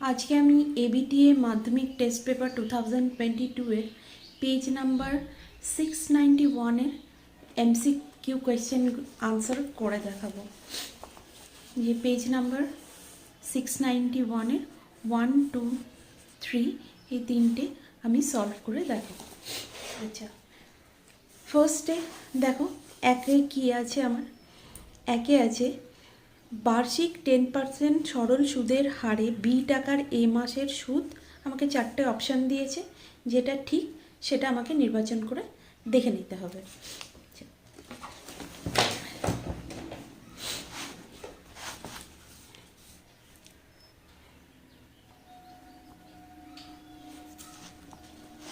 আজকে আমি এবিটিএ মাধ্যমিক টেস্ট পেপার 2022 এর পেজ নাম্বার 691 এর এমসিকিউ কোয়েশ্চেন আনসার করে দেখাবো। যে পেজ নাম্বার 691 এর 1, 2, 3 এই তিনটে আমি সলভ করে দেখাবো। আচ্ছা, ফার্স্টে দেখো একে কি আছে, আমার একে আছে বার্ষিক 10% সরল সুদের হারে বি টাকার এ মাসের সুদ। আমাকে 4টে অপশান দিয়েছে, যেটা ঠিক সেটা আমাকে নির্বাচন করে দেখে নিতে হবে।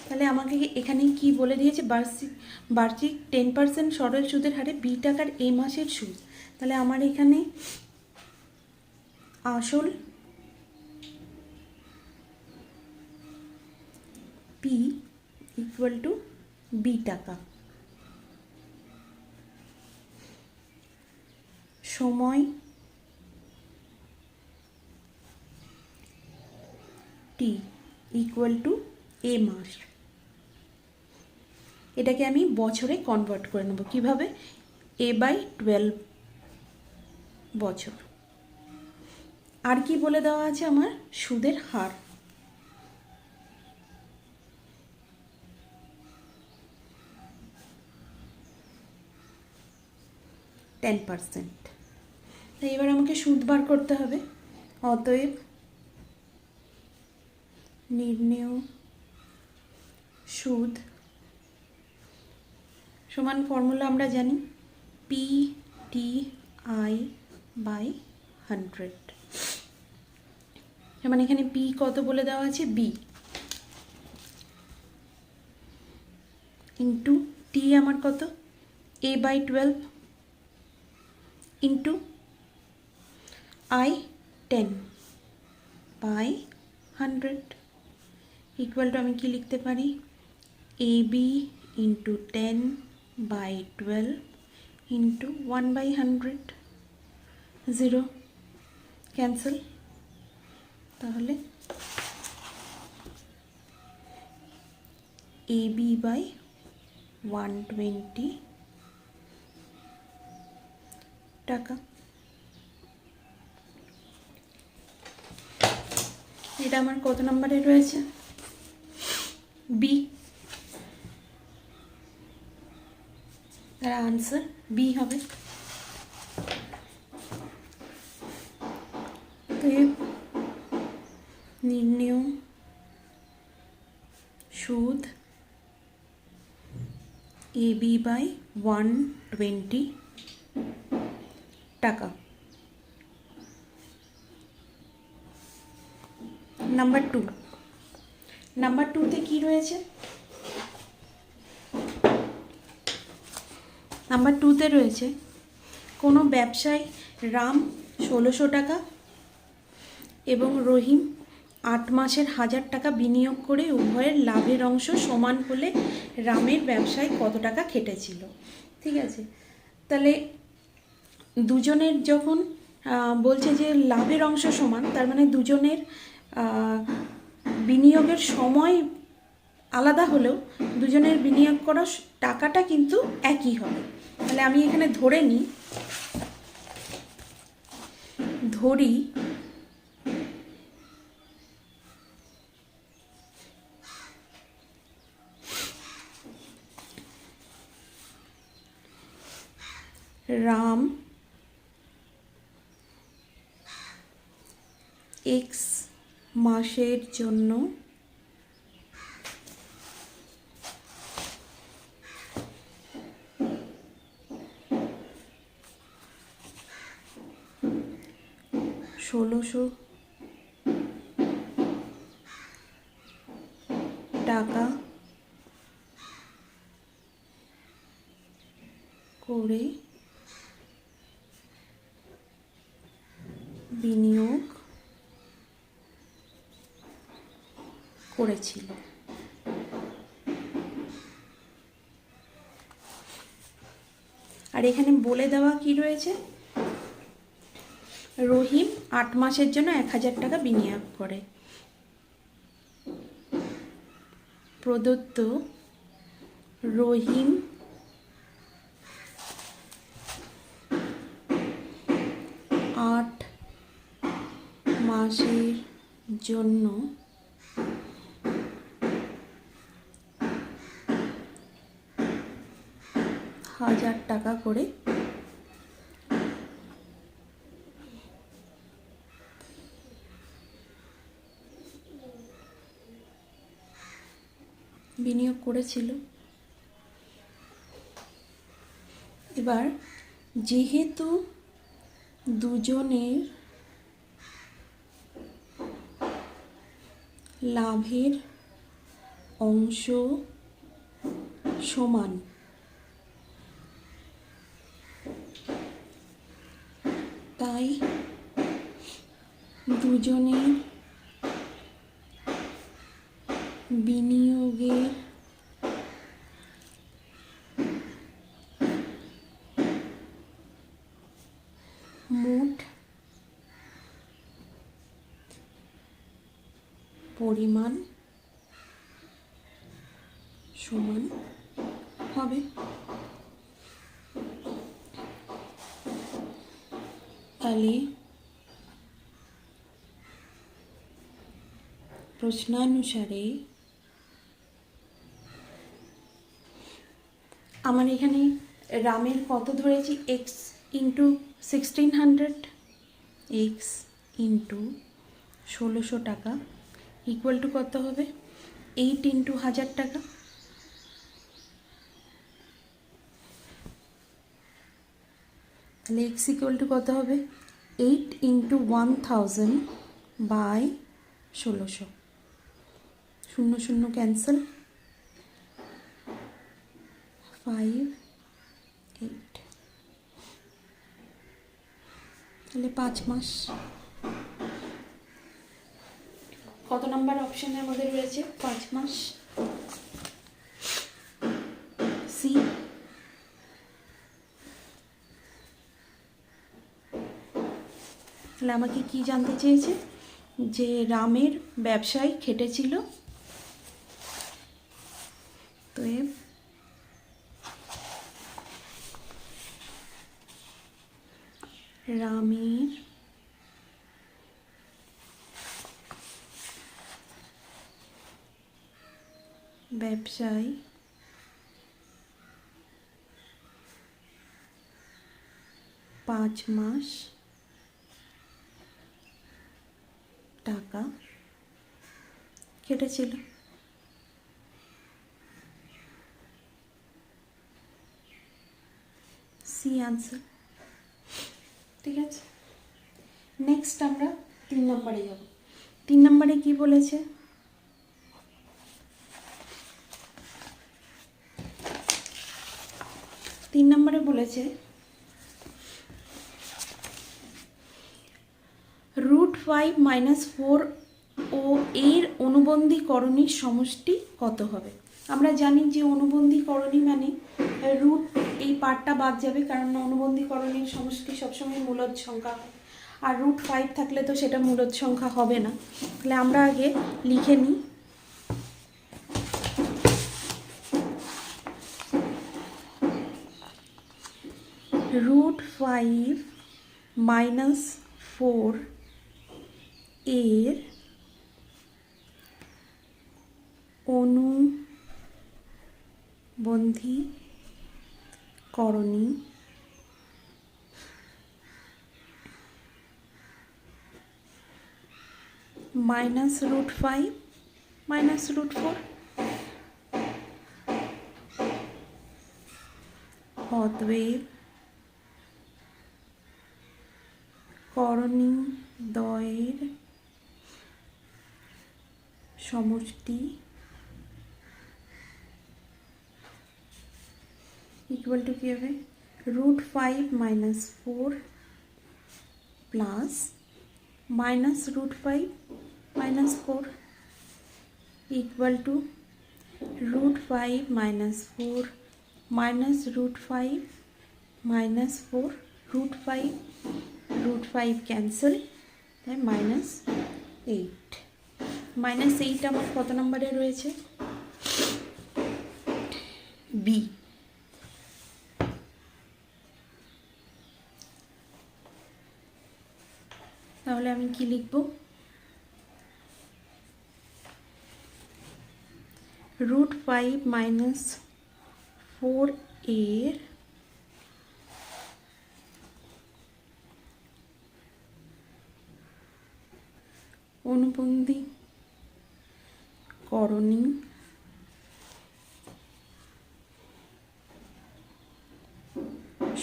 তাহলে আমাকে এখানে কি বলে দিয়েছে, বার্ষিক 10% সরল সুদের হারে বি টাকার এ মাসের সুদ। তাহলে আমার এখানে আসল পি ইকুয়াল টু বি টাকা, সময় টি ইকুয়াল টু এ মাস। এটাকে আমি বছরে কনভার্ট করে নেব। কিভাবে? a/12 বছর। আর কি বলে দেওয়া আছে, আমার সুদের হার। %10। তাই এবার আমাকে সুদ বার করতে হবে। অতএব নির্ণেয় সুদ সমান ফর্মুলা আমরা জানি, PTI/100। যেমন এখানে পি কত বলে দেওয়া আছে, বি ইন্টু টি আমার কত, a/12 into I/10/100 equal to আমি কি লিখতে পারি, AB ইন্টু 10/12 ইন্টু 1/100। 0 ক্যান্সেল। তাহলে AB/120 টাকা। এটা আমার কত নম্বরে রয়েছে, বি। তার আনসার বি হবে। তো নির্ণেয় সুদ AB/120 টাকা। নাম্বার 2, নাম্বার 2তে কি রয়েছে, নাম্বার 2তে রয়েছে কোনো ব্যবসায়ী রাম 1600 টাকা এবং রহিম 8 মাসের 1000 টাকা বিনিয়োগ করে উভয়ের লাভের অংশ সমান হলে রামের ব্যবসায় কত টাকা খেটেছিল। ঠিক আছে, তাহলে দুজনের যখন বলছে যে লাভের অংশ সমান, তার মানে দুজনের বিনিয়োগের সময় আলাদা হলেও দুজনের বিনিয়োগ করা টাকাটা কিন্তু একই হবে। তাহলে আমি এখানে ধরি রাম X মাসের জন্য $1600 টাকা করে বিনিয়োগ করেছিল। আর এখানে বলে দেওয়া কি রয়েছে, রহিম 8 মাসের জন্য 1000 টাকা বিনিয়োগ করে। প্রদত্ত রহিম আট মাসের জন্য ৳1000 করে বিনিয়োগ করেছিল। এবার যেহেতু দুজনের লাভের অংশ সমান, তাই দুজনের বিনিয়োগের মোট পরিমাণ সমান হবে। তাহলে প্রশ্নানুসারে আমার এখানে রামের কত ধরেছি, এক্স ইন্টু 1600, এক্স ইন্টু 1600 টাকা ইকুয়াল টু কত হবে, 8 ইন্টু 1000 টাকা। তাহলে এক্স ইকুয়াল টু কত হবে, 8 ইন্টু 1000 বাই 1600, 0 0 ক্যান্সেল, 5 8, তাহলে 5 মাস। কত নাম্বার অপশানে আমাদের রয়েছে, 5 মাস, সি। তাহলে আমাকে কি জানতে চেয়েছে, যে রামের ব্যবসায় খেটেছিল, তো রামের ব্যবসায় পাঁচ মাস টাকা কেটেছিল। C answer. ঠিক আছে, নেক্সট আমরা 3 নম্বরে যাব। 3 নম্বরে কি বলেছে, তিন নম্বরে বলেছে √5 - 4 ও এর অনুবন্ধীকরণীর সমষ্টি কত হবে। আমরা জানি যে অনুবন্ধীকরণী মানে রুট, এই পার্টটা বাদ যাবে, কারণ অনুবন্ধীকরণীর সমষ্টি সবসময় মূলদ সংখ্যা হয়, আর √5 থাকলে তো সেটা মূলদ সংখ্যা হবে না। তাহলে আমরা আগে লিখে নিই, √5 - 4 এর অনুবন্ধীকরণী -√5 -√4, অতএব করণী দ্বয়ের সমষ্টি ইকুয়াল টু কী হবে, √5 - 4 প্লাস -√5 - 4 ইকুয়াল টু √5 - 4 -√5 -4, √5 ক্যান্সেল, তাই -8। -8 আমার কত নম্বরে রয়েছে, বি। তাহলে আমি কি লিখব? √5 - 4 এর অনুবন্ধী করণী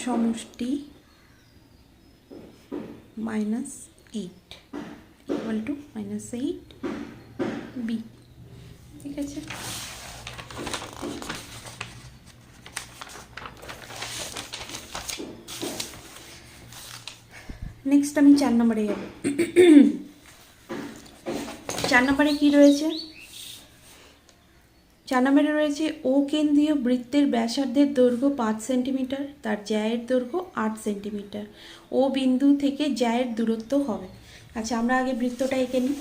সমষ্টি -8 ইকুয়াল টু -8 বি। ঠিক আছে, নেক্সট আমি 4 নম্বরে যাব। 4 নম্বরে কি রয়েছে? 4 নম্বরে রয়েছে ও কেন্দ্রীয় বৃত্তের ব্যাসার্ধের দৈর্ঘ্য 5 সেন্টিমিটার, তার জ্যায়ের দৈর্ঘ্য 8 সেন্টিমিটার। ও বিন্দু থেকে জ্যায়ের দূরত্ব হবে। আচ্ছা, আমরা আগে বৃত্তটা এঁকে নিই।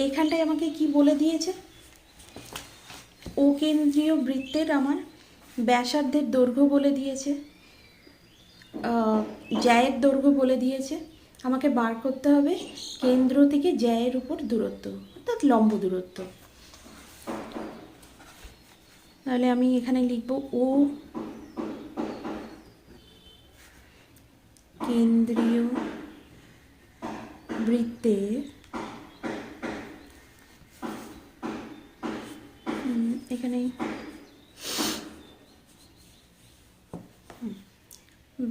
এখানটায় আমাকে কি বলে দিয়েছে? ও কেন্দ্রীয় বৃত্তের আমার ব্যাসার্ধের দৈর্ঘ্য বলে দিয়েছে, জ্যায়ের দৈর্ঘ্য বলে দিয়েছে। আমাকে বার করতে হবে কেন্দ্র থেকে জ্যায়ের উপর দূরত্ব, অর্থাৎ লম্ব দূরত্ব। তাহলে আমি এখানে লিখব ও কেন্দ্রীয় বৃত্তের এখানে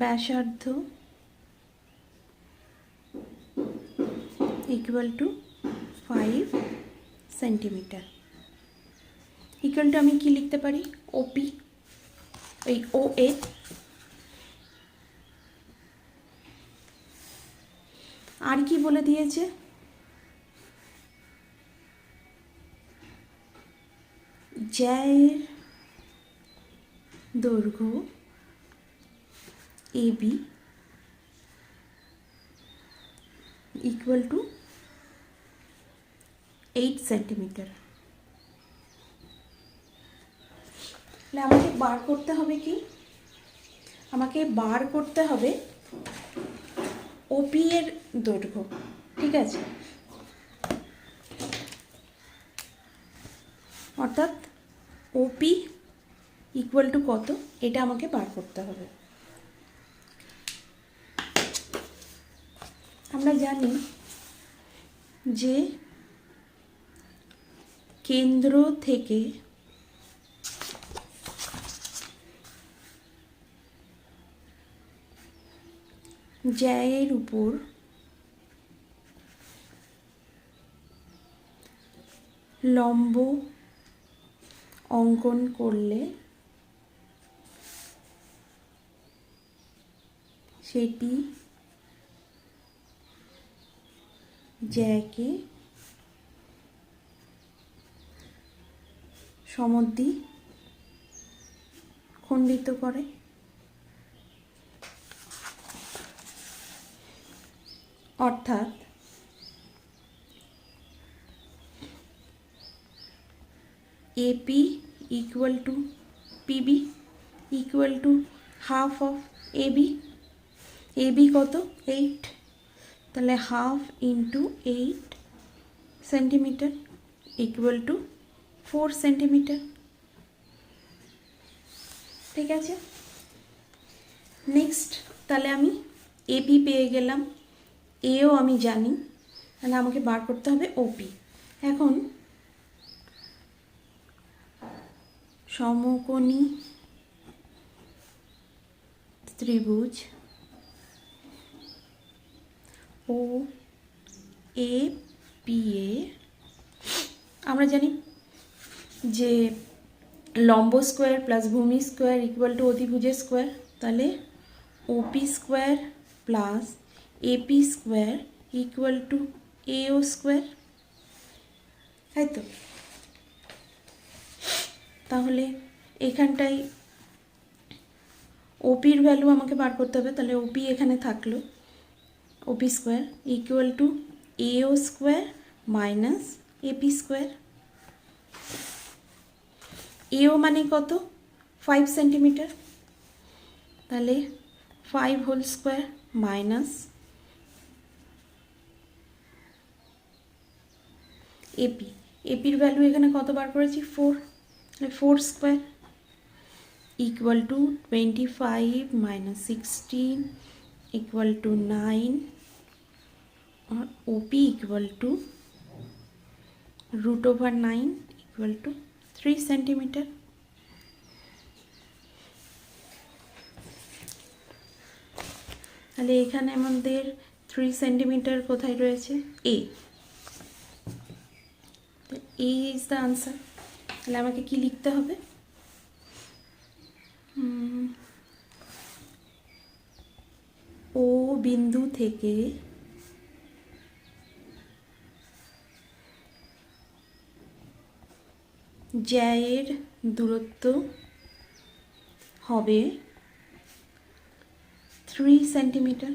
ব্যাসার্ধ equal to 5 centimetre. Equal two আমি কি লিখতে পারি? ওপি, ওই ও এ আর কি বলে দিয়েছে? জ্যায়ের দৈর্ঘ্য এবি ইকুয়াল টু 8 সেন্টিমিটার। তাহলে আমাকে বার করতে হবে কি? আমাকে বার করতে হবে ওপি এর দৈর্ঘ্য। ঠিক আছে, অর্থাৎ ওপি ইকুয়াল টু কত, এটা আমাকে বার করতে হবে। আমরা জানি যে কেন্দ্র থেকে জ্যায়ের উপর লম্ব অঙ্কন করলে সেটি জ্যাকে সমদ্বি খণ্ডিত করে। অর্থাৎ AP equal to PB equal to half of AB. AB কত? 8, তাহলে half into 8 centimeter equal to 4 centimeter. ঠিক আছে, নেক্সট তাহলে আমি এবি পেয়ে গেলাম, এও আমি জানি, তাহলে আমাকে বার করতে হবে ওপি। এখন সমকোণী ত্রিভুজ ও এ পি এ আমরা জানি যে লম্ব স্কোয়ার প্লাস ভূমি স্কোয়ার ইকুয়াল টু অতিভুজের স্কোয়ার, তাহলে OP square plus AP square equal to AO square, তাই তো? তাহলে এখানটায় ওপির ভ্যালু আমাকে বার করতে হবে, তাহলে ওপি এখানে থাকলো OP square equal to AO square minus AP square. AO মানে কত? 5 সেন্টিমিটার, তাহলে 5 হোল স্কোয়ার মাইনাস এপি, এপির ভ্যালু এখানে কত বার করেছি? 4, তাহলে 4 square equal to 25 minus 16 equal to 9 और OP equal to √9 equal to 3 centimetre. তাহলে এখানে আমাদের 3 সেন্টিমিটার কোথায় রয়েছে? A. A is the answer. তাহলে আমাকে কি লিখতে হবে? ও বিন্দু থেকে জ্যায়ের দূরত্ব হবে 3 সেন্টিমিটার।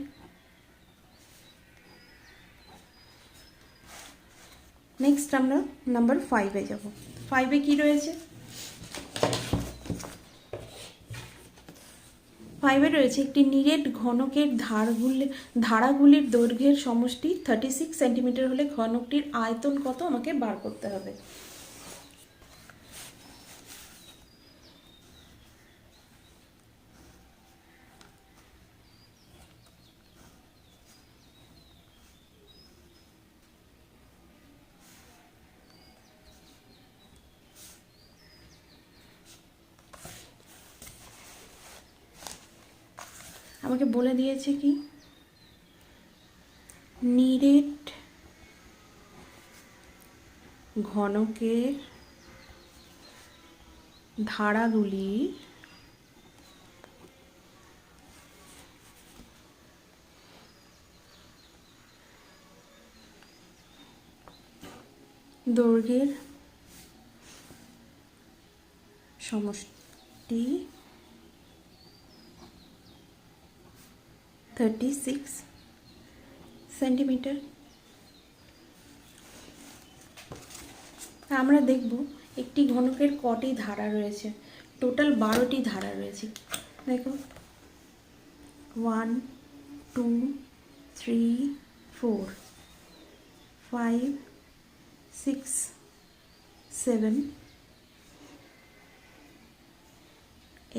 নেক্সট আমরা নাম্বার 5-এ যাব। 5-এ কি রয়েছে? 5-এ রয়েছে একটি নিরেট ঘনকের ধারাগুলির দৈর্ঘ্যের সমষ্টি 36 সেন্টিমিটার হলে ঘনকটির আয়তন কত আমাকে বার করতে হবে। আমাকে বলে দিয়েছে কি নিরেট ঘনকের ধারাগুলির দৈর্ঘ্যের সমষ্টি 36 সেন্টিমিটার। আমরা দেখব একটি ঘনকের কটি ধারা রয়েছে। টোটাল 12টি ধারা রয়েছে। দেখো 1 2 3 4 5 6 7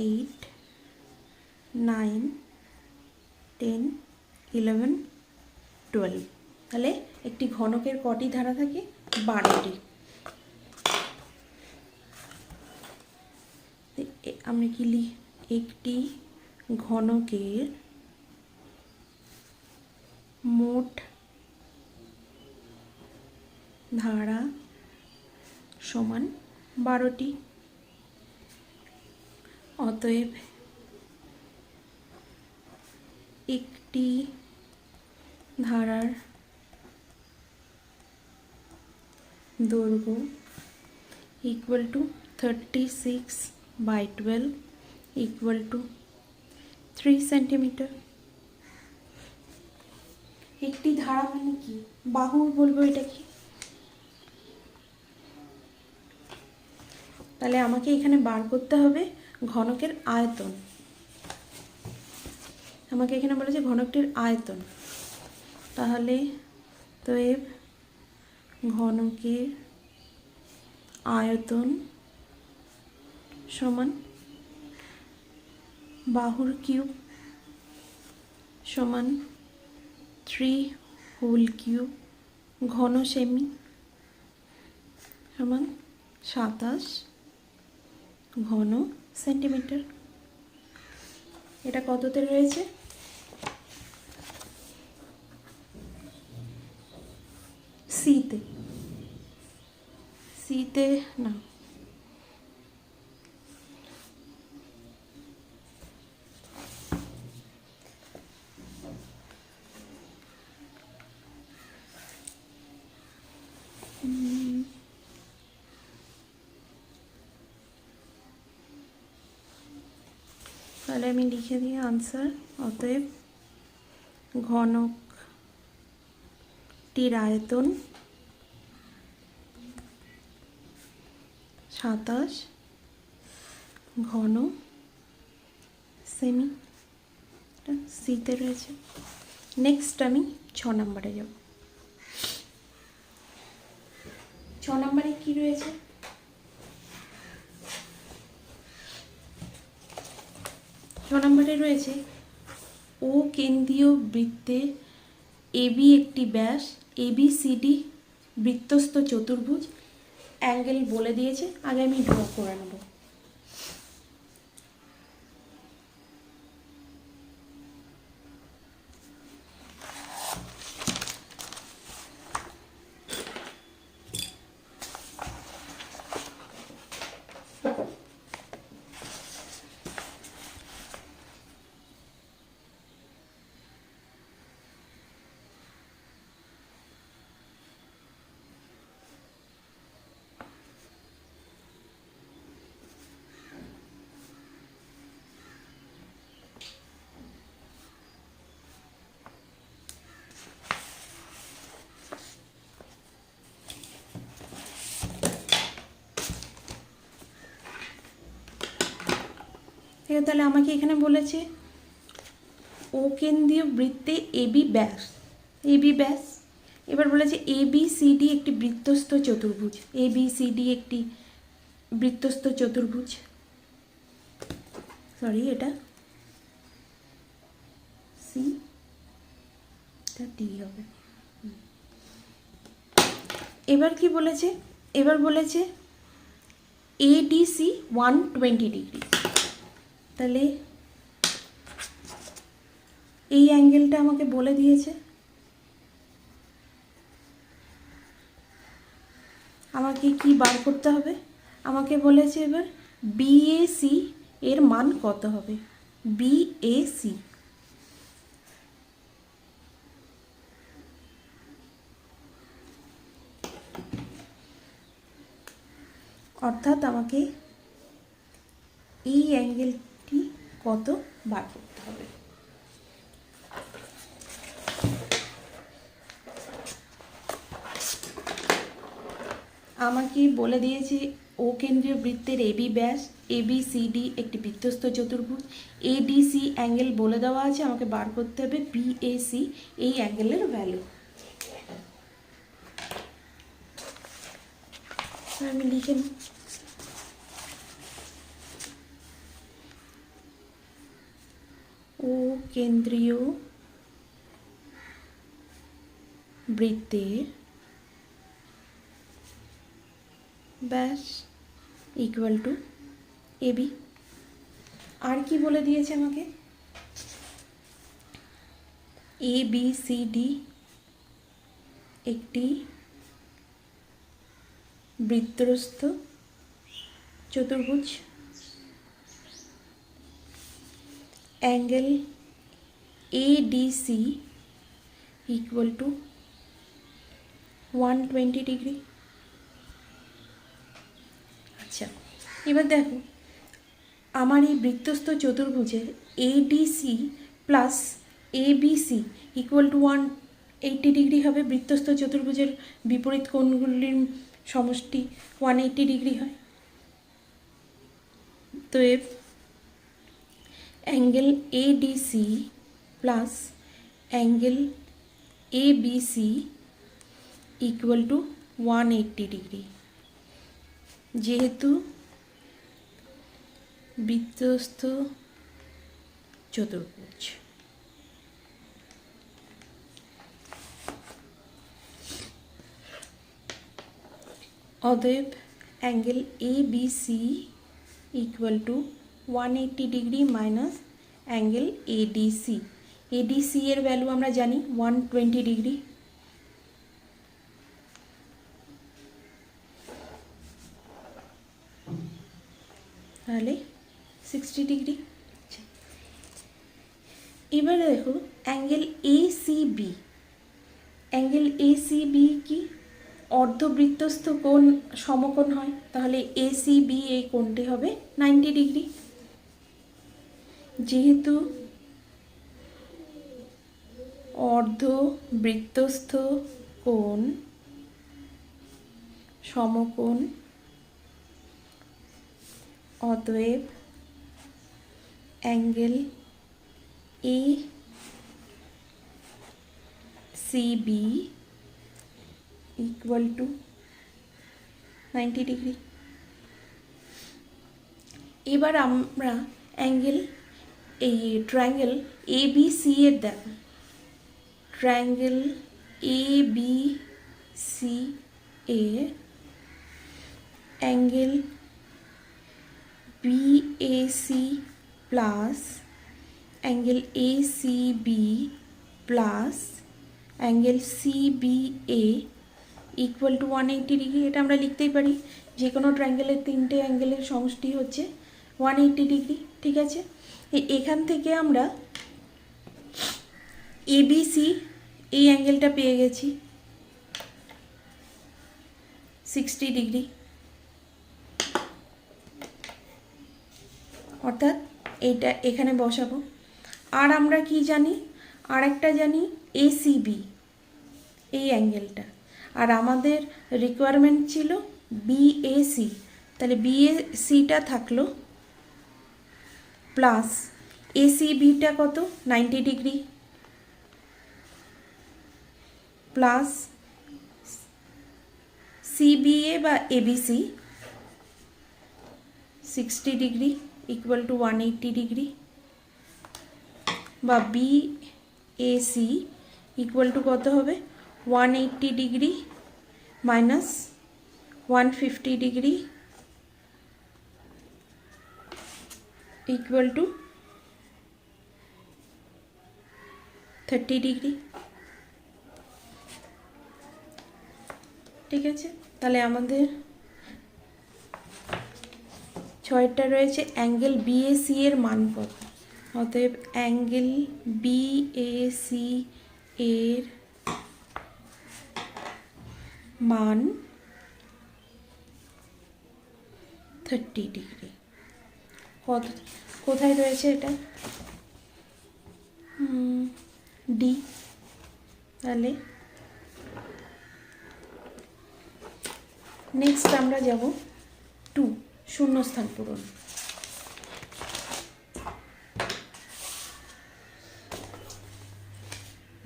8 9 10 11 12। তাহলে একটি ঘনকের কটি ধারা থাকে? 12টি। আমরা কি লিখি? একটি ঘনকের মোট ধারা সমান 12টি। অতএব একটি ধারার দৈর্ঘ্য equal to 36/12 equal to 3 centimetre. একটি ধারা মানে কি? বাহু বলবো এটা কি? তাহলে আমাকে এখানে বার করতে হবে ঘনকের আয়তন। আমাকে এখানে বলেছে ঘনকটির আয়তন। তাহলে তো ঘনকের আয়তন সমান বাহুর কিউব সমান 3 হোল কিউব ঘন সেমি সমান 27 ঘন সেন্টিমিটার। এটা কততে রয়েছে? সিতে। সিতে না, তাহলে আমি লিখে দিই আনসার। অতএব ঘনকটির আয়তন 27 ঘন সেমি, সিতে রয়েছে। নেক্সট আমি 6 নম্বরে যাব। 6 নম্বরে কি রয়েছে? 6 নম্বরে রয়েছে ও কেন্দ্রীয় বৃত্তে এবি একটি ব্যাস, এবিসিডি বৃত্তস্থ চতুর্ভুজ, অ্যাঙ্গেল বলে দিয়েছে। আগে আমি ড্র করে নেব। ঠিক আছে, তাহলে আমাকে এখানে বলেছে ও কেন্দ্রীয় বৃত্তে এবি ব্যাস, এবি ব্যাস। এবার বলেছে এবিসিডি একটি বৃত্তস্থ চতুর্ভুজ, এবিসিডি একটি বৃত্তস্থ চতুর্ভুজ, সরি এটা সি, এটা ডি হবে। এবার কি বলেছে? এবার বলেছে এডিসি 120 ডিগ্রি। তাহলে এই অ্যাঙ্গেলটা আমাকে বলে দিয়েছে। আমাকে কি বার করতে হবে? আমাকে বলেছে এবার বিএসি এর মান কত হবে। বিএসি অর্থাৎ আমাকে এই অ্যাঙ্গেলটি কত বার করতে হবে। আমাকে বলে দিয়েছে ও কেন্দ্রীয় বৃত্তের এবি ব্যাস, এবিসিডি একটি বৃত্তস্থ চতুর্ভুজ, এডিসি অ্যাঙ্গেল বলে দেওয়া আছে। আমাকে বার করতে হবে বিএসি এই অ্যাঙ্গেলের ভ্যালু। আমি লিখে নিই। ও কেন্দ্রীয় বৃত্তের ব্যাস ইকুয়াল টু এবি। আর কি বলে দিয়েছে আমাকে? এবিসিডি একটি বৃত্তস্থ চতুর্ভুজ, angle ADC equal to 120 degree. আচ্ছা, এবার দেখো আমার এই বৃত্তস্থ চতুর্ভুজের ADC plus ABC equal to 180 degree হবে। বৃত্তস্থ চতুর্ভুজের বিপরীত কোণগুলির সমষ্টি 180 ডিগ্রি হয়। তো angle ADC plus angle ABC equal to 180 degree. যেহেতু বৃত্তস্থ চতুর্ভুজ, অতএব angle ABC equal to 180 degree minus angle ADC. ADC এর ভ্যালু আমরা জানি 120 ডিগ্রি। তাহলে 60 ডিগ্রি। এবারে দেখো অ্যাঙ্গেল এসিবি। অ্যাঙ্গেল এসিবি কি? অর্ধবৃত্তস্থ কোণ সমকোণ হয়, তাহলে এসিবি এই কোণটি হবে 90 ডিগ্রি। যেহেতু অর্ধবৃত্তস্থ কোণ সমকোণ, অতএব angle ACB equal to 90 degree. এবার আমরা অ্যাঙ্গেল ট্রায়াঙ্গেল এবিসি এর দেখো, ট্রায়াঙ্গেল এবিসি এর angle BAC plus angle ACB plus angle CBA equal to 180 degree. এটা আমরা লিখতেই পারি, যে কোনো ট্রায়াঙ্গেলের তিনটে অ্যাঙ্গেলের সমষ্টি হচ্ছে 180 ডিগ্রি। ঠিক আছে, এখান থেকে আমরা এবিসি এই অ্যাঙ্গেলটা পেয়ে গেছি 60 ডিগ্রি, অর্থাৎ এইটা এখানে বসাবো। আর আমরা কি জানি? আর একটা জানি এসিবি এই অ্যাঙ্গেলটা, আর আমাদের রিকোয়ারমেন্ট ছিল বিএসি, তাহলে বিএসিটা থাকলো প্লাস এসিবিটা কত 90 ডিগ্রি প্লাস সিবিএ বা ABC 60 degree equal to 180 degree, বা বিএসি ইকুয়াল টু কত হবে 180 degree minus 150 degree equal to 30 degree. ঠিক আছে, তাহলে আমাদের ছয়টা রয়েছে অ্যাঙ্গেল বিএসি এর মান কত। অতএব অ্যাঙ্গেল বিএসি এর মান 30 ডিগ্রি। কোথায় রয়েছে এটা? ডি। তাহলে নেক্সট আমরা যাব 2 শূন্যস্থান পূরণ।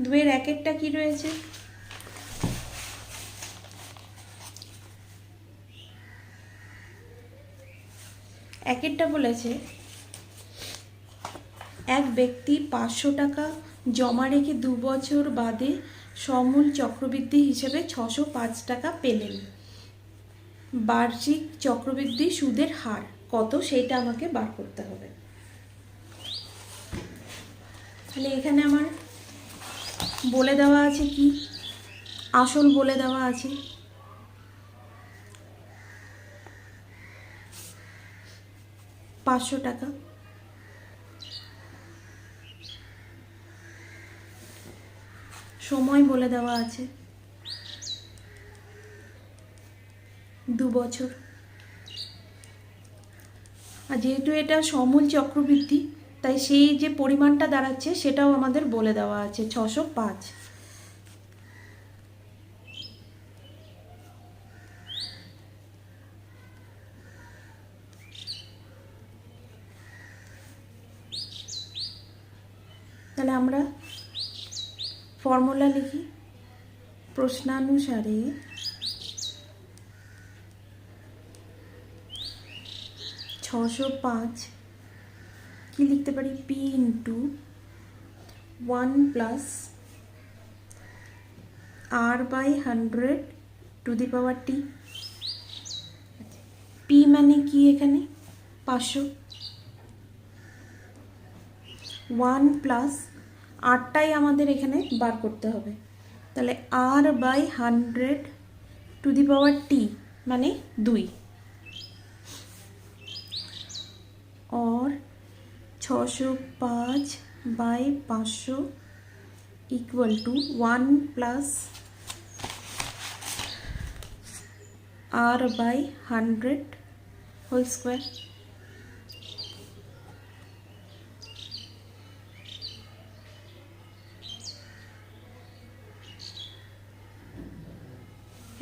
দুয়ের এক একটা কি রয়েছে? একেরটা বলেছে এক ব্যক্তি 500 টাকা জমা রেখে 2 বছর বাদে সমূল চক্রবৃদ্ধি হিসেবে 605 টাকা পেলেন। বার্ষিক চক্রবৃদ্ধি সুদের হার কত সেটা আমাকে বার করতে হবে। তাহলে এখানে আমার বলে দেওয়া আছে কি? আসল বলে দেওয়া আছে $500, সময় বলে দেওয়া আছে 2 বছর, আর যেহেতু এটা সমূল চক্রবৃদ্ধি তাই সেই যে পরিমাণটা দাঁড়াচ্ছে সেটাও আমাদের বলে দেওয়া আছে 605। তাহলে আমরা ফর্মুলা লিখি। প্রশ্নানুসারে $605 কি লিখতে পারি? P into 1 plus R/100 two the power T. P মানে কি? এখানে 500 1 প্লাস আরটাই আমাদের এখানে বার করতে হবে, তাহলে আর বাই 100 টু দি পাওয়ার টি মানে 2 और 605 by 500 equal to 1 plus r by 100 whole square.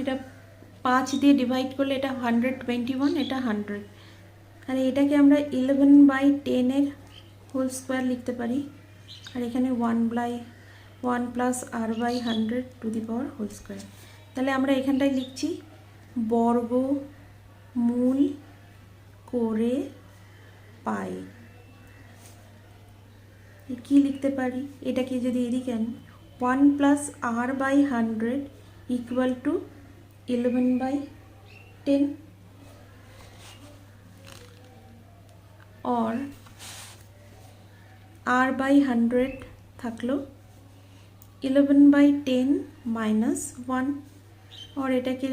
এটা 5 দিয়ে ডিভাইড করলে এটা 121, এটা 100, আর এটাকে আমরা 11/10 এর হোল স্কোয়ার লিখতে পারি, আর এখানে 1 plus r by 100 to the power whole square. তাহলে আমরা এখানটায় লিখছি বর্গমূল করে পাই। কি লিখতে পারি, এটাকে যদি এদিকে আনি 1 plus r by 100 equal to 11/10 और r बाई 100 থাকলো 11/10 माइनस 1 और এটাকে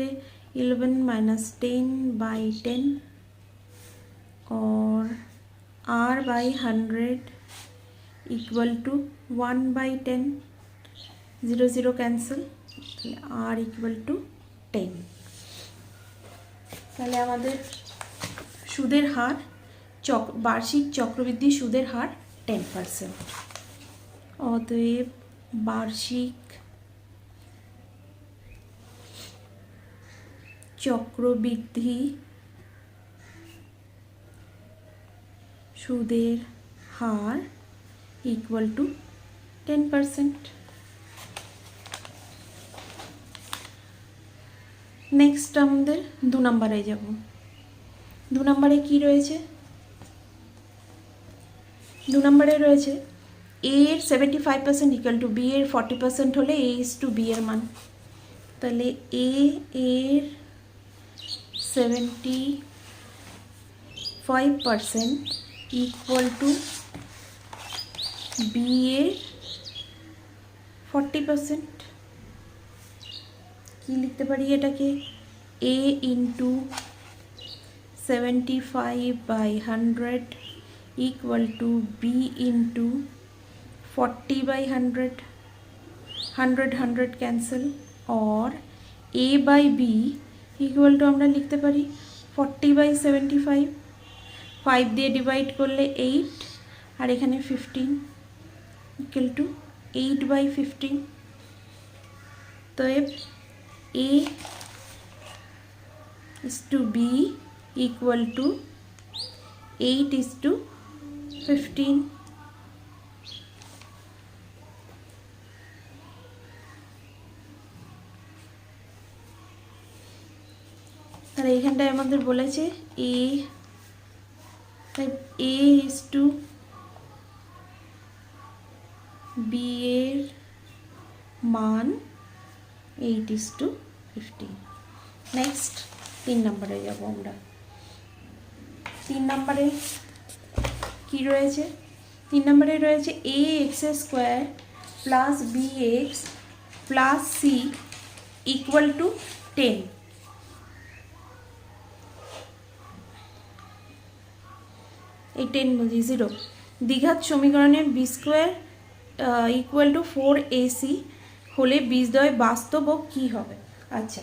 11 माइनस 10/10 और r by 100 equal to 1/10 0 0 cancel r equal to 10। তাহলে আমাদের সুদের হার বার্ষিক চক্রবৃদ্ধি সুদের হার 10%। অতএব বার্ষিক চক্রবৃদ্ধি সুদের হার ইকুয়াল টু 10%। নেক্সট আমাদের 2 নম্বরে যাব। 2 নম্বরে কি রয়েছে, 2 নম্বরে রয়েছে এ এর 75% ইকুয়াল টু বি এর 40% হলে এ ইজ টু বি এর মান। তাহলে এ এর 75% ইকুয়াল টু বি এর 40%। কি লিখতে পারি এটাকে, A into 75/100 equal to B into 40/100 100 cancel और A by B equal to আমরা লিখতে পারি 40/75 5 দিয়ে ডিভাইড করলে 8 আর এখানে 15 ইকুয়াল টু 8/15। তো ए is to b equal to 8 is to 15। তাহলে এইখানটায় আমাদের বলেছে a is to b এর মান 8 is to 15। নেক্সট 3 নম্বরে যাব আমরা। 3 নম্বরে কি রয়েছে, 3 নম্বরে রয়েছে A X square plus B X plus C equal to 10। এই 10 বলছি 0 দ্বিঘাত সমীকরণের B square equal to 4ac হলে বীজদ্বয় বাস্তব কি হবে। আচ্ছা,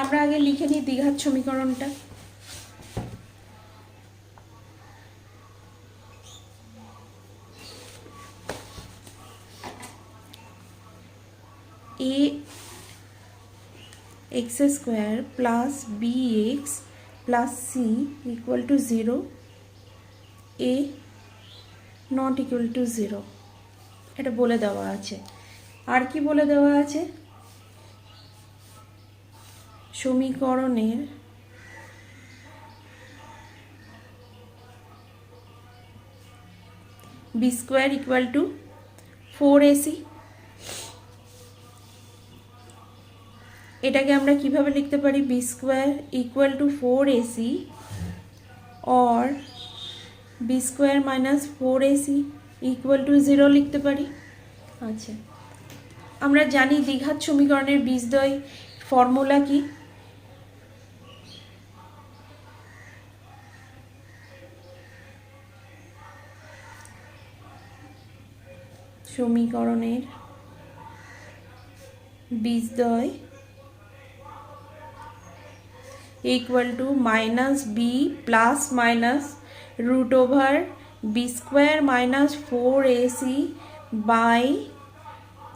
আমরা আগে লিখে নিই দ্বিঘাত সমীকরণটা। A X square plus B X plus C equal to 0 A not equal to 0 এটা বলে দেওয়া আছে। আর কি বলে দেওয়া আছে, সমীকরণের B square equal to 4ac। এটাকে আমরা কিভাবে লিখতে পারি, B square equal to 4ac और B square minus 4ac equal to 0 লিখতে পারি। আচ্ছা, আমরা জানি দ্বিঘাত সমীকরণের বীজদ্বয় ফর্মুলা কি? সমীকরণের বীজদ্বয় equal to minus B plus minus root over B square minus 4ac by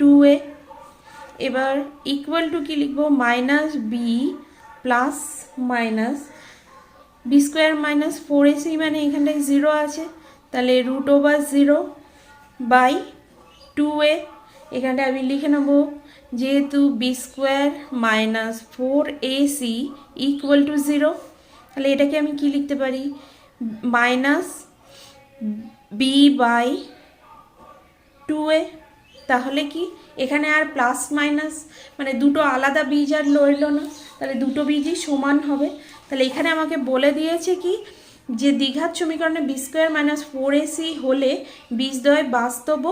2a। এবার ইকুয়াল টু কি লিখবো? Minus B plus minus B square minus 4ac মানে এখানটায় 0 আছে, তাহলে রুট ওভার 0 বাই 2a। এখানটা আমি লিখে নেব যেহেতু B square minus 4ac equal to 0, তাহলে এটাকে আমি কি লিখতে পারি? Minus B by 2a। তাহলে কি এখানে আর প্লাস মাইনাস মানে দুটো আলাদা বীজ আর রইল না, তাহলে দুটো বীজই সমান হবে। তাহলে এখানে আমাকে বলে দিয়েছে কি যে দ্বিঘাত সমীকরণে বি স্কোয়ার মাইনাস 4ac হলে বীজদ্বয় বাস্তব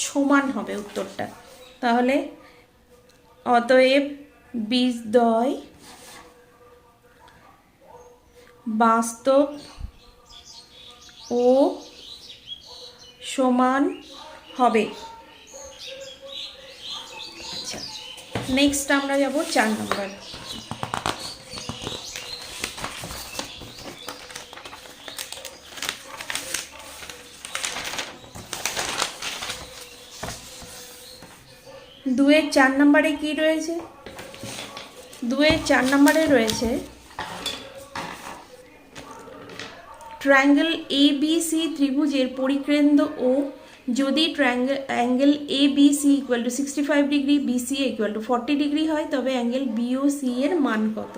সমান হবে উত্তরটা। তাহলে অতএব বীজদ্বয় বাস্তব ও সমান হবে। আচ্ছা, নেক্সট আমরা যাব 4 নম্বর। দুয়ের 4 নম্বরে কি রয়েছে? দুয়ের 4 নম্বরে রয়েছে ট্রায়াঙ্গেল ABC ত্রিভুজের পরিকেন্দ্র ও যদি angle ABC equal to 65 degree, BC equal to 40 degree হয় তবে অ্যাঙ্গেল BOC এর মান কত?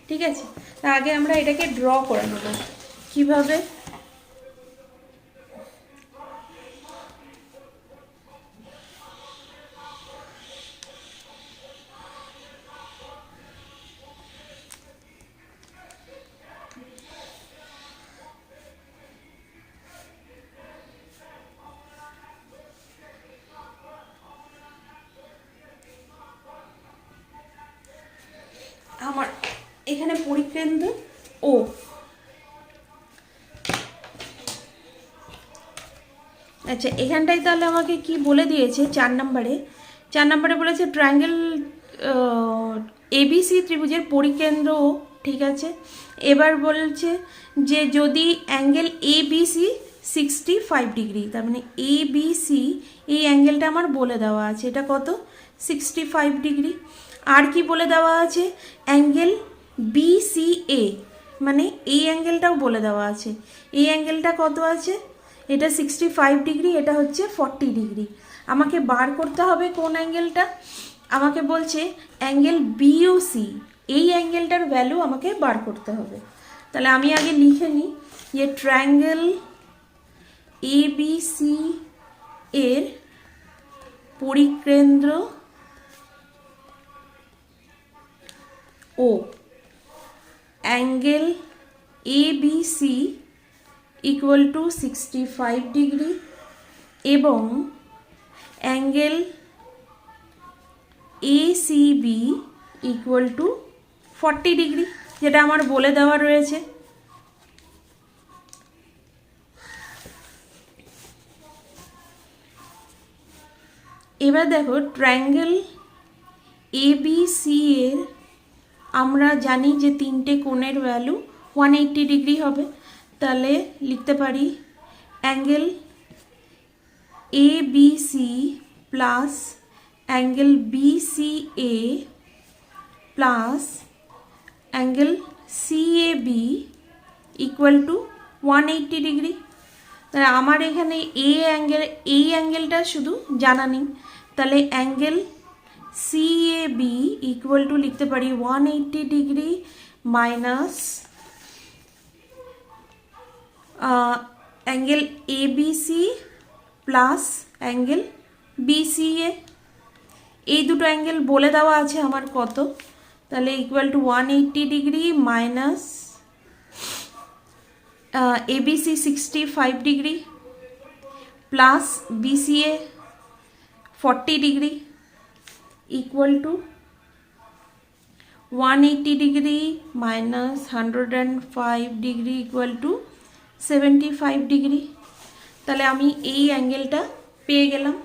ঠিক আছে, তার আগে আমরা এটাকে ড্র করে নেব। কিভাবে? আমার এখানে পরিকেন্দ্র ও, আচ্ছা এখানটাই তাহলে আমাকে কি বলে দিয়েছে 4 নম্বরে বলেছে ট্রায়াঙ্গেল ABC ত্রিভুজের পরিকেন্দ্র ও, ঠিক আছে। এবার বলছে যে যদি অ্যাঙ্গেল ABC 65 ডিগ্রি, তার মানে ABC এই অ্যাঙ্গেলটা আমার বলে দেওয়া আছে, এটা কত? 65 ডিগ্রি। আর কি বলে দেওয়া আছে? অ্যাঙ্গেল BCA মানে এই অ্যাঙ্গেলটাও বলে দেওয়া আছে, এই অ্যাঙ্গেলটা কত আছে? এটা 65 ডিগ্রি, এটা হচ্ছে 40 ডিগ্রি। আমাকে বার করতে হবে কোন অ্যাঙ্গেলটা? আমাকে বলছে অ্যাঙ্গেল BOC, এই অ্যাঙ্গেলটার ভ্যালু আমাকে বার করতে হবে। তাহলে আমি আগে লিখে নিই যে ট্রায়াঙ্গেল ABC এর পরিকেন্দ্র ও angle ABC equal to 65 degree এবং angle ACB equal to 40 degree, যেটা আমার বলে দেওয়া রয়েছে। এবার দেখো ট্রায়াঙ্গেল ABC এর আমরা জানি যে 3টে কোণের ভ্যালু 180 ডিগ্রি হবে, তাহলে লিখতে পারি angle ABC plus angle BCA plus angle CAB equal to 180 degree. তাহলে আমার এখানে এই অ্যাঙ্গেলটা শুধু জানা নেই, তাহলে অ্যাঙ্গেল CAB ইকুয়াল টু লিখতে পারি 180 degree minus angle ABC plus angle BCA। এই দুটো অ্যাঙ্গেল বলে দেওয়া আছে আমার কত, তাহলে equal to 180 degree minus ABC 65 degree plus BCA 40 degree equal to 180 degree minus 105 degree equal to 75 degree. তাহলে আমি এই অ্যাঙ্গেলটা পেয়ে গেলাম।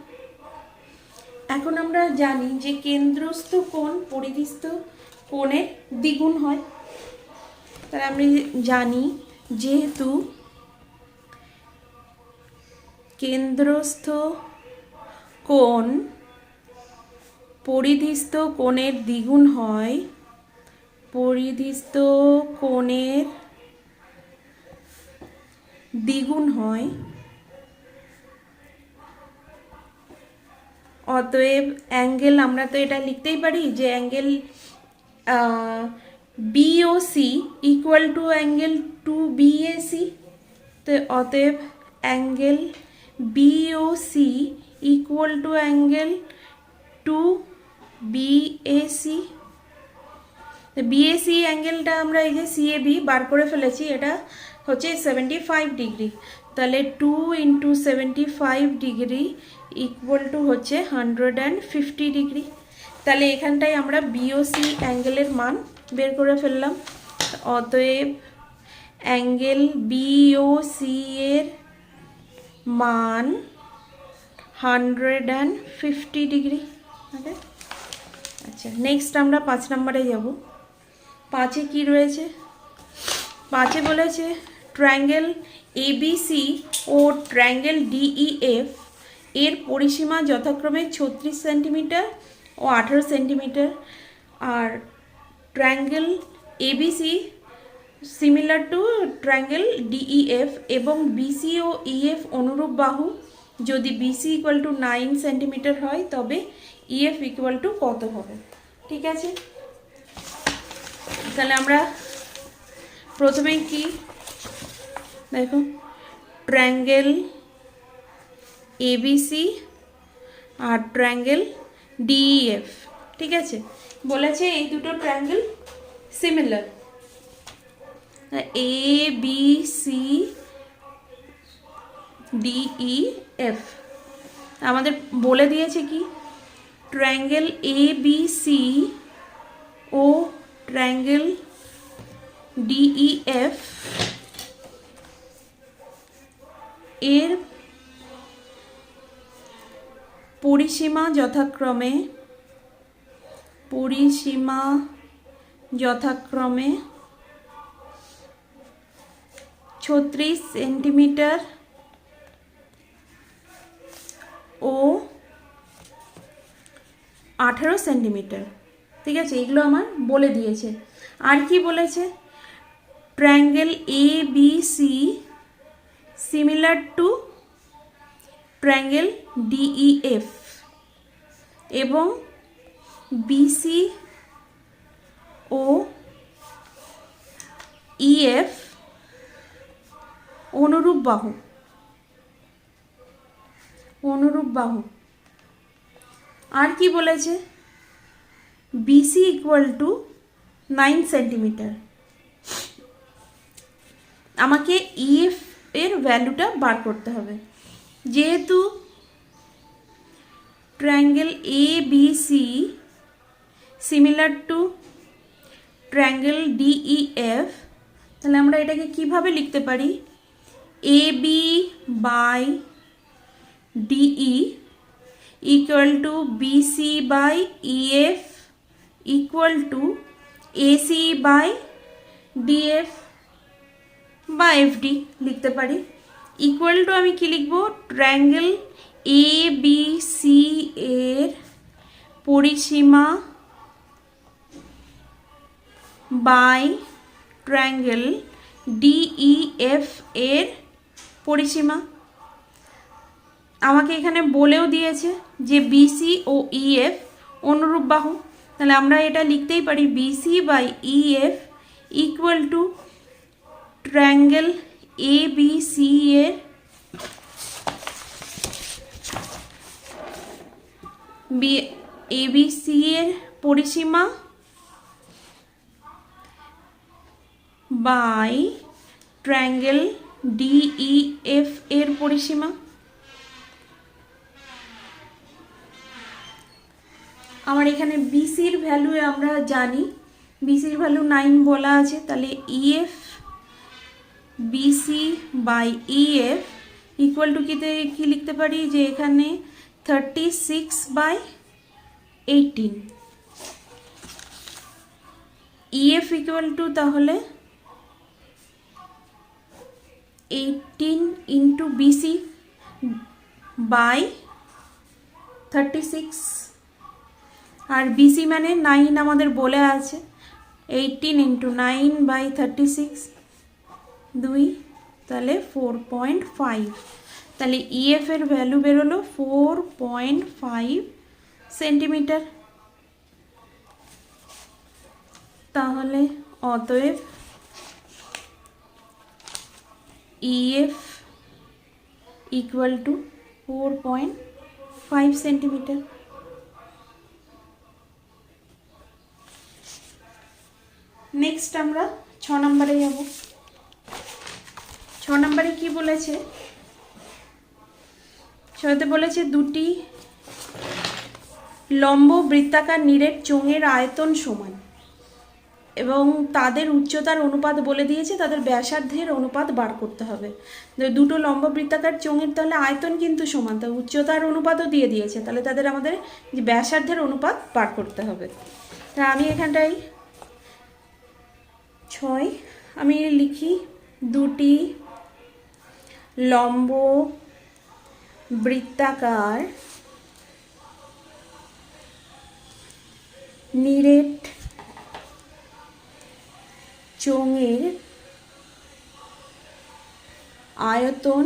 এখন আমরা জানি যে কেন্দ্রস্থ কোণ পরিধিস্থ কোণের দ্বিগুণ হয়। তাহলে আমরা জানি যেহেতু কেন্দ্রস্থ কোণ পরিধিস্থ কোণের দ্বিগুণ হয়, পরিধিস্থ কোণের দ্বিগুণ হয়, অতএব অ্যাঙ্গেল আমরা তো এটা লিখতেই পারি যে angle BOC equal to angle 2BAC। তো অতএব angle BOC equal to angle 2BAC। তো BAC অ্যাঙ্গেলটা আমরা এই যে CAB বার করে ফেলেছি, এটা হচ্ছে 75 ডিগ্রি। তাহলে 2 × 75 ডিগ্রি ইকুয়াল টু হচ্ছে 150 ডিগ্রি। তাহলে এখানটায় আমরা BOC অ্যাঙ্গেলের মান বের করে ফেললাম। অতএব অ্যাঙ্গেল BOC এর মান 150 ডিগ্রি। ওকে, আচ্ছা নেক্সট আমরা 5 নম্বরে যাব। 5-এ কি রয়েছে? 5-এ বলেছে ট্রায়াঙ্গেল ABC ও ট্রায়াঙ্গেল DEF এর পরিসীমা যথাক্রমে 36 সেন্টিমিটার ও 18 সেন্টিমিটার। আর triangle ABC similar to triangle DEF এবং BC ও EF অনুরূপ বাহু। যদি BC ইকুয়াল টু 9 সেন্টিমিটার হয় তবে EF ইকুয়াল টু কত হবে? ঠিক আছে, তাহলে আমরা প্রথমে কি দেখো, ট্রায়াঙ্গেল ABC আর ট্রায়াঙ্গেল DEF, ঠিক আছে, বলেছে এই দুটো ট্রায়াঙ্গেল সিমিলার। ABC DEF আমাদের বলে দিয়েছে কি ট্রায়াঙ্গেল ABC ও ট্রায়াঙ্গেল DEF এর পরিসীমা যথাক্রমে 36 সেন্টিমিটার ও 18 সেন্টিমিটার। ঠিক আছে, এগুলো আমার বলে দিয়েছে। আর কি বলেছে? Triangle ABC similar to triangle DEF এবং BC ও EF অনুরূপ বাহু। আর কি বলেছে? BC equal to 9 centimeter. আমাকে EF এর ভ্যালুটা বার করতে হবে। যেহেতু triangle ABC similar to triangle DEF, তাহলে আমরা এটাকে কিভাবে লিখতে পারি? AB by DE equal to BC by EF equal to AC by DF বা FD লিখতে পারি। ইকুয়াল টু আমি কি লিখব? ট্রায়াঙ্গেল ABC এর পরিসীমা বাই ট্রায়াঙ্গেল DEF এর পরিসীমা। আমাকে এখানে বলেও দিয়েছে যে BC ও EF অনুরূপ বাহু, তাহলে আমরা এটা লিখতেই পারি BC by EF equal to triangle ABC এর ABC এর পরিসীমা বাই ট্রায়াঙ্গেল ডিইএফ এর পরিসীমা। আমার এখানে বিসির ভ্যালু আমরা জানি, বিসির ভ্যালু 9 বলা আছে, তাহলে EF BC by EF equal to কি লিখতে পারি, যে এখানে 36/18। ইএফ ইকুয়াল টু তাহলে 18 ইন্টু বিসি বাই 36, আর বিসি মানে 9 আমাদের বলে আছে, 18 ইন্টু 9/36 2, তাহলে 4.5। তাহলে ইএফ এর ভ্যালু বেরোলো 4.5 সেন্টিমিটার। তাহলে অতএব EF equal two 4.5 centimetre. Next আমরা 6 নম্বরে যাব। 6 নম্বরে কি বলেছে, ছয়তে বলেছে দুটি লম্ব বৃত্তাকার নিরেট চোঙের আয়তন সমান এবং তাদের উচ্চতার অনুপাত বলে দিয়েছে, তাদের ব্যাসার্ধের অনুপাত বার করতে হবে। দুটো লম্ব বৃত্তাকার চোঙের তাহলে আয়তন কিন্তু সমান, তো উচ্চতার অনুপাতও দিয়ে দিয়েছে, তাহলে তাদের আমাদের যে ব্যাসার্ধের অনুপাত বার করতে হবে। তা আমি এখানটায় 6 আমি লিখি, দুটি লম্ব বৃত্তাকার নিরেট চোঙের আয়তন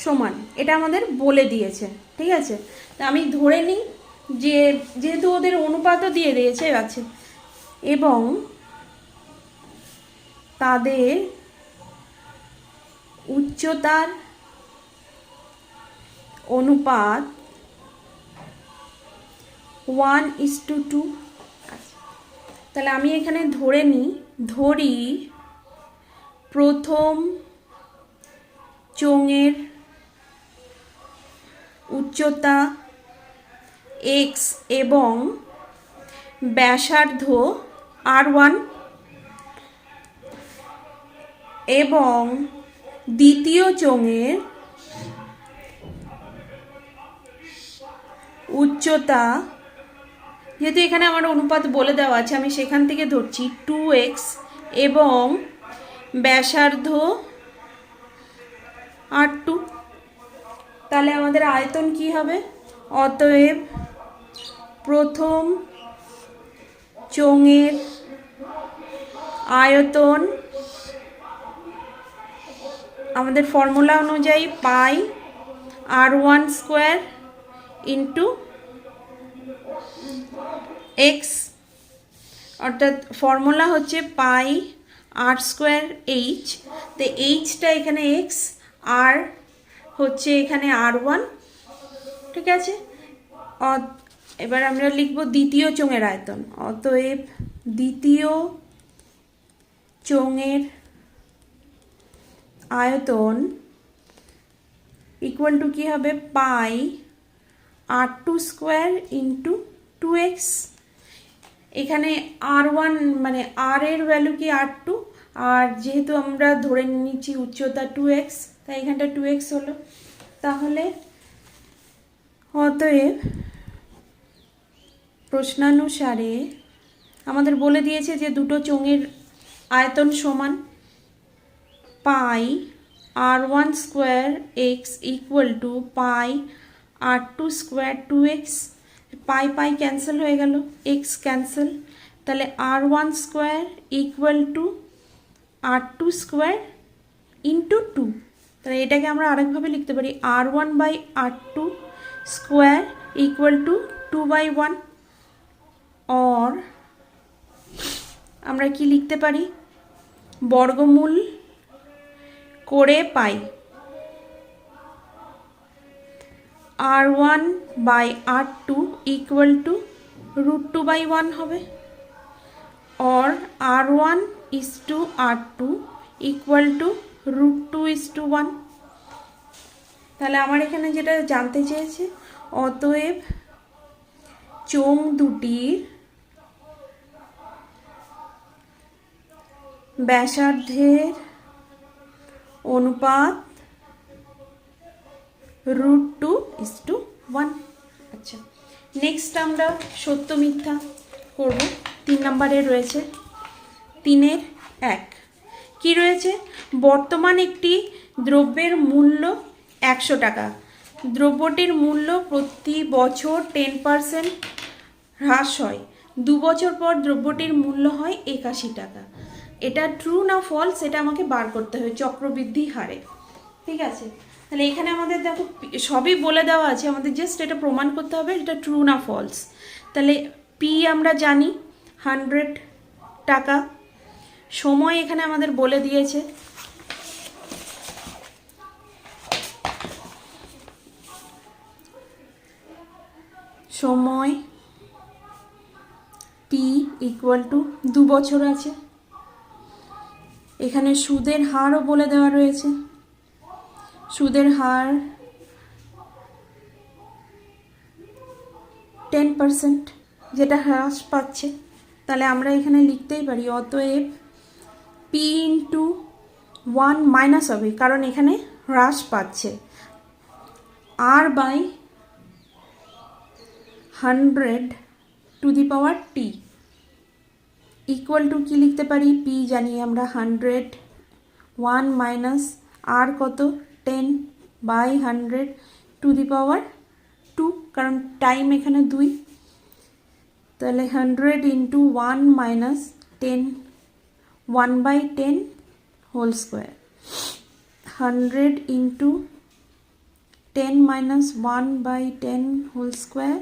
সমান, এটা আমাদের বলে দিয়েছে, ঠিক আছে। তা আমি ধরে নিই যে যেহেতু ওদের অনুপাতও দিয়ে দিয়েছে আছে, এবং তাদের উচ্চতার অনুপাত 1:2। তাহলে আমি এখানে ধরি প্রথম চোঙের উচ্চতা x এবং ব্যাসার্ধ r1, এবং দ্বিতীয় চোঙের উচ্চতা, যেহেতু এখানে আমার অনুপাত বলে দেওয়া আছে আমি সেখান থেকে ধরছি 2x এবং ব্যাসার্ধ r2, তাহলে আমাদের আয়তন কি হবে, অতএব প্রথম চোঙের আয়তন আমাদের ফর্মুলা অনুযায়ী পাই r1² ইন্টু x, অর্থাৎ ফর্মুলা হচ্ছে পাই r²h, তো এইচটা এখানে x, আর হচ্ছে এখানে r1, ঠিক আছে। এবার আমরা লিখব দ্বিতীয় চোঙের আয়তন, অতএব দ্বিতীয় চোঙের আয়তন ইকুয়াল টু কী হবে, পাই r2² ইন্টু 2x। এখানে r1 মানে r এর ভ্যালু কি r2, আর যেহেতু আমরা ধরে নিচ্ছি উচ্চতা 2x, তাই এখানটা 2x হলো। তাহলে অতএব প্রশ্নানুসারে আমাদের বলে দিয়েছে যে দুটো চোঙের আয়তন সমান, পাই r1² x equal to pi r2² 2x, pi pi cancel হয়ে গেল, x ক্যান্সেল, তাহলে r1² equal to r2² into 2। তাহলে এটাকে আমরা আরেকভাবে লিখতে পারি r1/r2² ইকুয়াল টু 2/1, অর আমরা কি লিখতে পারি, বর্গমূল করে পাই r1/r2 ইকুয়াল টু √2/1 হবে, or r1 is to R2 equal to √2:1। তাহলে আমার এখানে যেটা জানতে চেয়েছে, অতএব চোঙ দুটির ব্যাসার্ধের অনুপাত √2:1। আচ্ছা, নেক্সট আমরা সত্য মিথ্যা করব। 3 নম্বরে রয়েছে 3-1 কি রয়েছে, বর্তমান একটি দ্রব্যের মূল্য 100 টাকা, দ্রব্যটির মূল্য প্রতি বছর 10% হ্রাস হয়, 2 বছর পর দ্রব্যটির মূল্য হয় 81 টাকা। এটা ট্রু না ফলস, এটা আমাকে বার করতে হবে চক্রবৃদ্ধি হারে। ঠিক আছে, তাহলে এখানে আমাদের দেখো সবই বলে দেওয়া আছে, আমাদের জাস্ট এটা প্রমাণ করতে হবে এটা ট্রু না ফলস। তাহলে পি আমরা জানি 100 টাকা, সময় এখানে আমাদের বলে দিয়েছে সময় টি ইকুয়াল টু 2 বছর আছে। এখানে সুদের হারও বলে দেওয়া রয়েছে, সুদের হার 10% যেটা হ্রাস পাচ্ছে। তাহলে আমরা এখানে লিখতেই পারি অতএব পি ইন্টু 1 মাইনাস হবে, কারণ এখানে হ্রাস পাচ্ছে, R/100 T ইকুয়াল টু কি লিখতে পারি, পি জানি আমরা 100, 1 মাইনাস আর কত 10/100 কারণ টাইম এখানে 2। তাহলে 100 into 1 minus 10, 1/10 whole square, 100 into 10 minus 1/10 whole square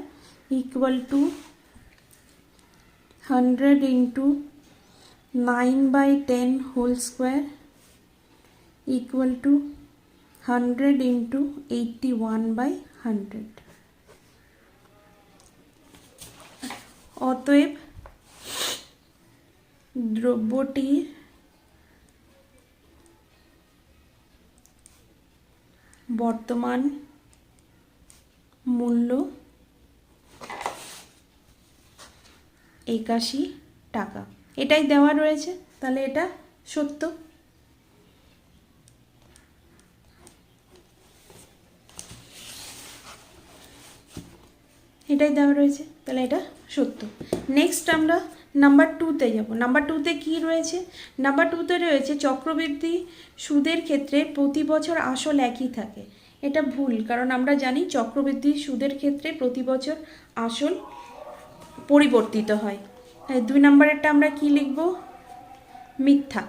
equal to 100 into 9/10 whole square equal to 100 into 81/100। অতএব দ্রব্যটির বর্তমান মূল্য 81 টাকা, এটাই দেওয়া রয়েছে। তাহলে এটা সত্য। এটাই দেওয়া রয়েছে, তাহলে এটা সত্য। নেক্সট আমরা নাম্বার 2-তে যাব। নাম্বার 2-তে কী রয়েছে, নাম্বার 2-তে রয়েছে চক্রবৃদ্ধি সুদের ক্ষেত্রে প্রতি বছর আসল একই থাকে। এটা ভুল, কারণ আমরা জানি চক্রবৃদ্ধি সুদের ক্ষেত্রে প্রতি বছর আসল পরিবর্তিত হয়। 2 নম্বরেরটা আমরা কি লিখব, মিথ্যা।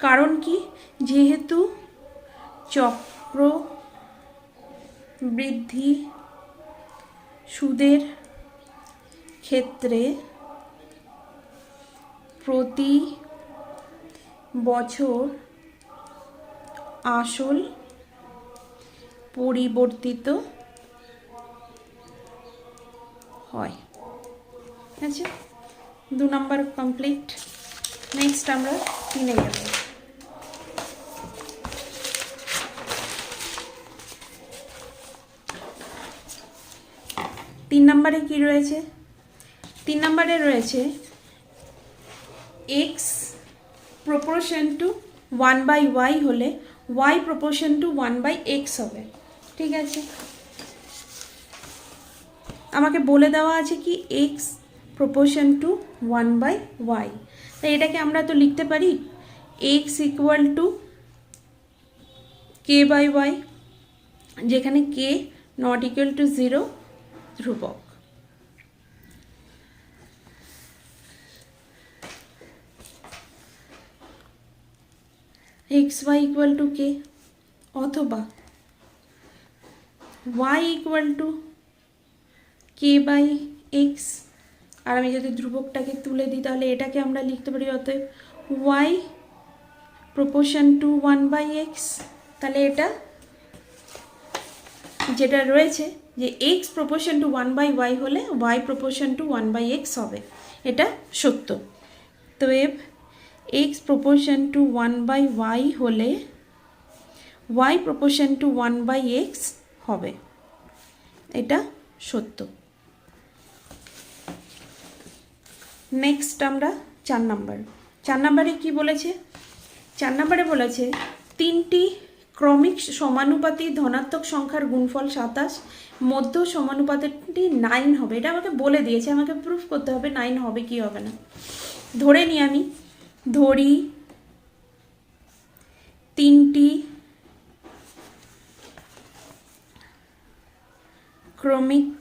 কারণ কি, যেহেতু চক্রবৃদ্ধি সুদের ক্ষেত্রে প্রতি বছর আসল পরিবর্তিত হয়। আচ্ছা, 2 নম্বর কমপ্লিট। নেক্সট আমরা 3-এ যাব। 3 নম্বরে কি রয়েছে, 3 নম্বরে রয়েছে x প্রপোর্শন টু 1/y হলে y প্রপোর্শন টু 1/x হবে। ঠিক আছে, আমাকে বলে দেওয়া আছে কি x প্রপোর্শন টু 1/y, তাই এটাকে আমরা তো লিখতে পারি x ইকুয়াল টু k/y, যেখানে k নট ইকুয়াল টু 0 ধ্রুবক। xy ইকুয়াল টু k অথবা y ইকুয়াল টু k/x, আর আমি যদি ধ্রুবকটাকে তুলে দিই তাহলে এটাকে আমরা লিখতে পারি অতএব y প্রপোর্শন টু 1/x। তাহলে এটা যেটা রয়েছে যে x প্রপোর্শন টু 1/y হলে y প্রপোর্শন টু 1/x হবে। এটা সত্য। অতএব x প্রপোর্শন টু 1/y হলে y প্রপোর্শন টু 1/x হবে, এটা সত্য। নেক্সট আমরা 4 নম্বরে কি বলেছে? 4 নম্বরে বলেছে 3টি ক্রমিক সমানুপাতি ধনাত্মক সংখ্যার গুণফল 27, মধ্য সমানুপাতিটি 9 হবে। এটা আমাকে বলে দিয়েছে, আমাকে প্রুফ করতে হবে 9 হবে কি হবে না। ধরে নিই, আমি ধরি 3টি ক্রমিক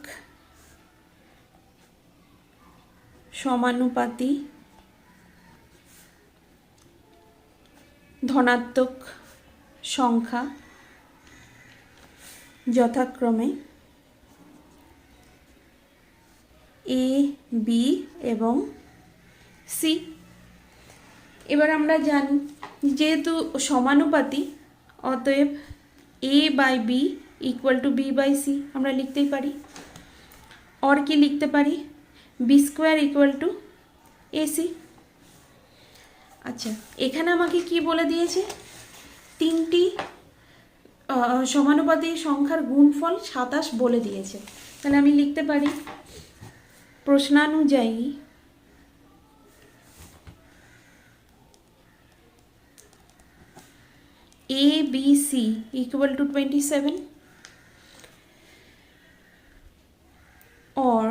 সমানুপাতি ধনাত্মক সংখ্যা যথাক্রমে a, b এবং c। এবার আমরা জানি যেহেতু সমানুপাতি, অতএব a/b = b/c আমরা লিখতেই পারি। और কি লিখতে পারি? b² = ac। আচ্ছা, এখানে আমাকে কি বলে দিয়েছে? 3টি সমানুপাতি সংখ্যার গুণফল 27 বলে দিয়েছে। তাহলে আমি লিখতে পারি প্রশ্নানুযায়ী ABC = 27 और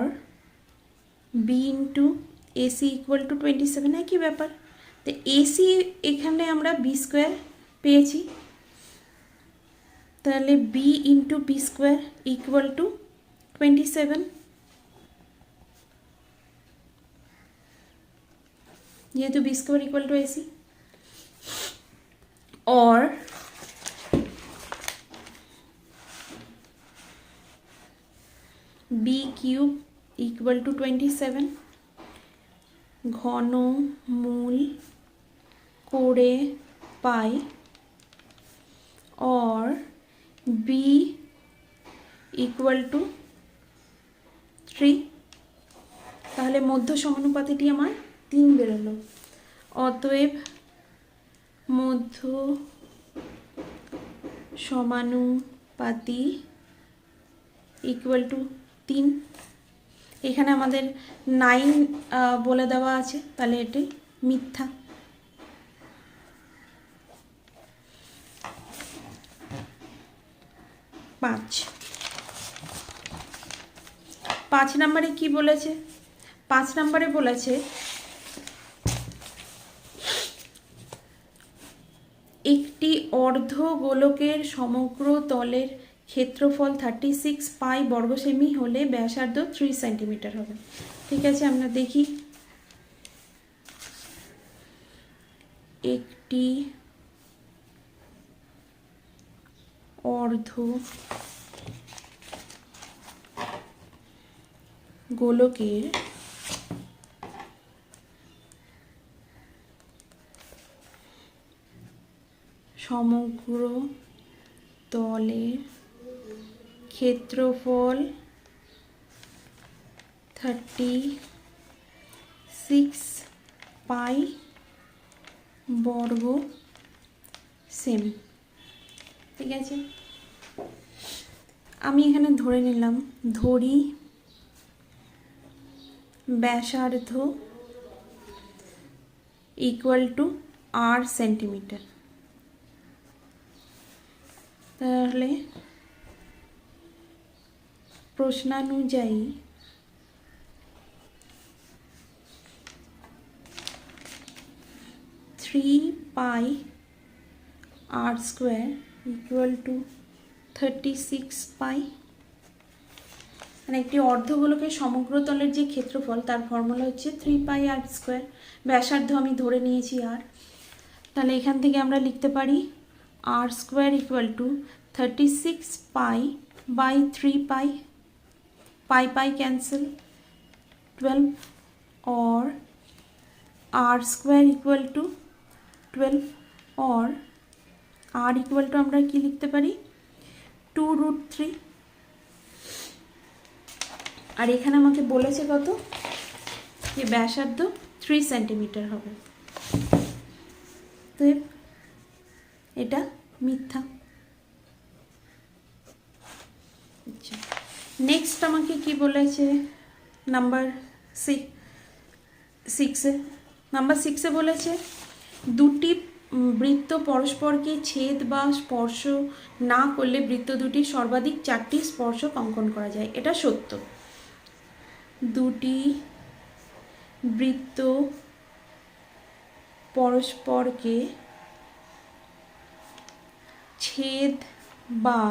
B × AC = 27, একই ব্যাপার। তো AC এখানে আমরা b² পেয়েছি, তাহলে b × b² = 27, যেহেতু b² = AC। और b³ = 27 ঘনমূল করে পাই, और b = 3। তাহলে মধ্য সমানুপাতিটি আমার 3 বেরোলো। অতএব মধ্য সমানুপাতি = 3। এখানে আমাদের 9 বলে দেওয়া আছে, তাহলে এটি মিথ্যা। পাঁচ নম্বরে কি বলেছে? 5 নম্বরে বলেছে একটি অর্ধগোলকের সমগ্র তলের ক্ষেত্রফল 36 পাই বর্গ সেমি হলে ব্যাসার্ধ 3 সেন্টিমিটার হবে। ঠিক আছে, আমরা দেখি। একটি অর্ধগোলকের সমগ্র তলের ক্ষেত্রফল 36 পাই বর্গ সেমি। ঠিক আছে, আমি এখানে ধরে নিলাম, ধরি ব্যাসার্ধ = r সেন্টিমিটার। তাহলে প্রশ্নানুযায়ী πr² = 36 পাই। মানে একটি অর্ধগোলকের সমগ্র তলের যে ক্ষেত্রফল তার ফর্মুলা হচ্ছে 3πr²। ব্যাসার্ধ আমি ধরে নিয়েছি r, তাহলে এখান থেকে আমরা লিখতে পারি r² = 36 pi by 3 pi, pi cancel, 12, और r² = 12 और r = আমরা কি লিখতে পারি 2√3। আর এখানে আমাকে বলেছে কত ব্যাসার্ধ 3 সেন্টিমিটার হবে। তো এটা মিথ্যা। আচ্ছা, নেক্সট আমাকে কি বলেছে নাম্বার 6-এ বলেছে দুটি বৃত্ত পরস্পরকে ছেদ বা স্পর্শ না করলে বৃত্ত দুটি সর্বাধিক 4টি স্পর্শক অঙ্কন করা যায়। এটা সত্য। দুটি বৃত্ত পরস্পরকে ছেদ বা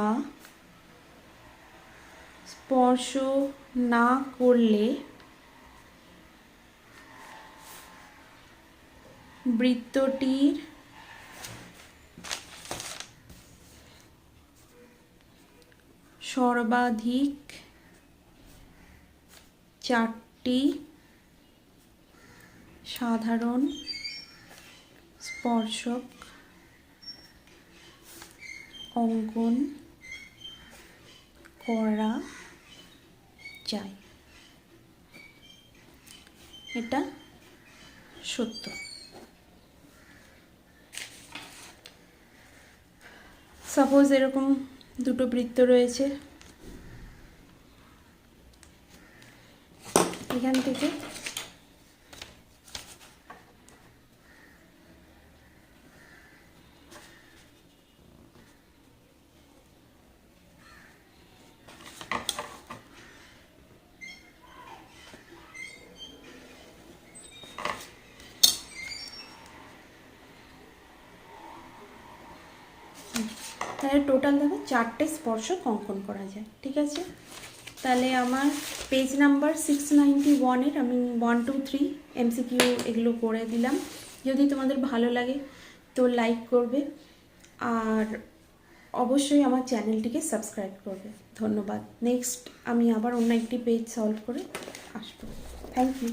স্পর্শ না করলে বৃত্তটির সর্বাধিক 4টি সাধারণ স্পর্শক অঙ্কন করা যায়। এটা সত্য। সাপোজ এরকম দুটো বৃত্ত রয়েছে, এখান থেকে তাহলে টোটাল দেখো 4টে স্পর্শক অঙ্কন করা যায়। ঠিক আছে, তাহলে আমার পেজ নাম্বার 691-এর আমি 1, 2, 3 MCQ এগুলো করে দিলাম। যদি তোমাদের ভালো লাগে তো লাইক করবে, আর অবশ্যই আমার চ্যানেলটিকে সাবস্ক্রাইব করবে। ধন্যবাদ। নেক্সট আমি আবার অন্য একটি পেজ সলভ করে আসবো। Thank you.